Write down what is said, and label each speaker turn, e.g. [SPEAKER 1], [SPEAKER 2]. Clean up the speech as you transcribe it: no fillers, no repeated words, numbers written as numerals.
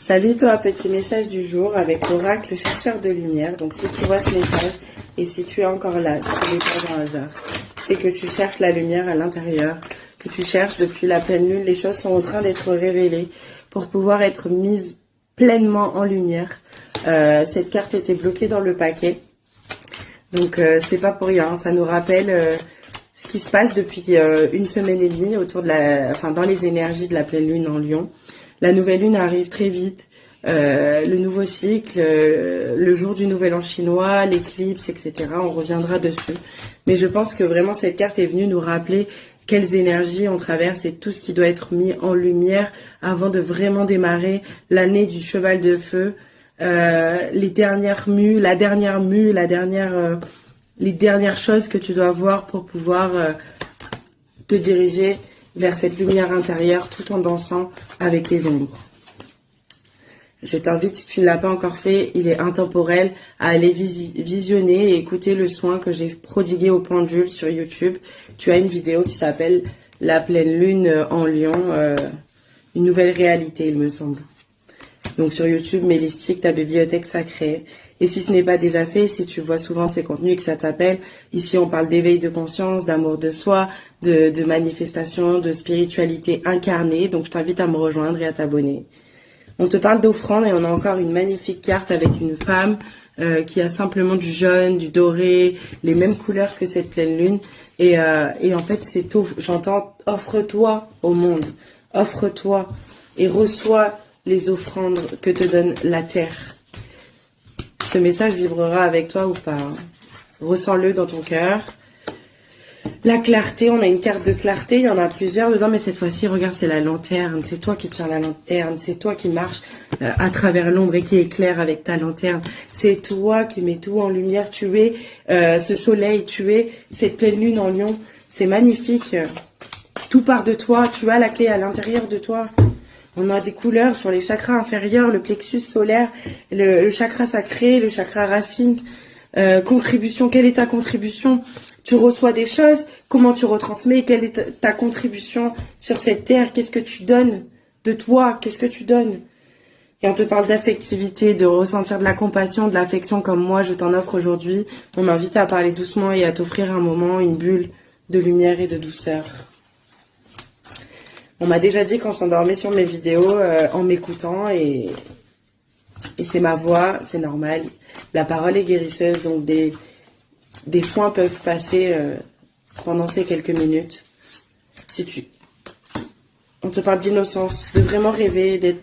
[SPEAKER 1] Salut toi, petit message du jour avec l'oracle chercheur de lumière. Donc si tu vois ce message et si tu es encore là, ce n'est pas un hasard. C'est que tu cherches la lumière à l'intérieur, que tu cherches depuis la pleine lune. Les choses sont en train d'être révélées pour pouvoir être mises pleinement en lumière. Cette carte était bloquée dans le paquet. Donc c'est pas pour rien, ça nous rappelle ce qui se passe depuis une semaine et demie autour de dans les énergies de la pleine lune en Lion. La nouvelle lune arrive très vite, le nouveau cycle, le jour du nouvel an chinois, l'éclipse, etc. On reviendra dessus. Mais je pense que vraiment cette carte est venue nous rappeler quelles énergies on traverse et tout ce qui doit être mis en lumière avant de vraiment démarrer l'année du cheval de feu. Les dernières choses que tu dois voir pour pouvoir te diriger vers cette lumière intérieure tout en dansant avec les ombres. Je t'invite, si tu ne l'as pas encore fait, il est intemporel, à aller visionner et écouter le soin que j'ai prodigué au pendule sur YouTube. Tu as une vidéo qui s'appelle « La pleine lune en Lion », une nouvelle réalité, il me semble. Donc sur YouTube, Mélistique, ta bibliothèque sacrée. Et si ce n'est pas déjà fait, si tu vois souvent ces contenus et que ça t'appelle, ici on parle d'éveil de conscience, d'amour de soi, de manifestation, de spiritualité incarnée. Donc je t'invite à me rejoindre et à t'abonner. On te parle d'offrande et on a encore une magnifique carte avec une femme qui a simplement du jaune, du doré, les mêmes couleurs que cette pleine lune. Et en fait, j'entends « offre-toi au monde, offre-toi et reçois les offrandes que te donne la terre ». Ce message vibrera avec toi ou pas. Hein. Ressens-le dans ton cœur. La clarté, on a une carte de clarté, il y en a plusieurs dedans, mais cette fois-ci, regarde, c'est la lanterne. C'est toi qui tiens la lanterne, c'est toi qui marches à travers l'ombre et qui éclaire avec ta lanterne. C'est toi qui mets tout en lumière. Tu es ce soleil, tu es cette pleine lune en Lion. C'est magnifique. Tout part de toi, tu as la clé à l'intérieur de toi. On a des couleurs sur les chakras inférieurs, le plexus solaire, le chakra sacré, le chakra racine. Contribution, quelle est ta contribution? Tu reçois des choses, comment tu retransmets? Quelle est ta contribution sur cette terre? Qu'est-ce que tu donnes de toi? Qu'est-ce que tu donnes? Et on te parle d'affectivité, de ressentir de la compassion, de l'affection comme moi, je t'en offre aujourd'hui. On m'invite à parler doucement et à t'offrir un moment, une bulle de lumière et de douceur. On m'a déjà dit qu'on s'endormait sur mes vidéos en m'écoutant et c'est ma voix, c'est normal. La parole est guérisseuse, donc des soins peuvent passer pendant ces quelques minutes. On te parle d'innocence, de vraiment rêver, d'être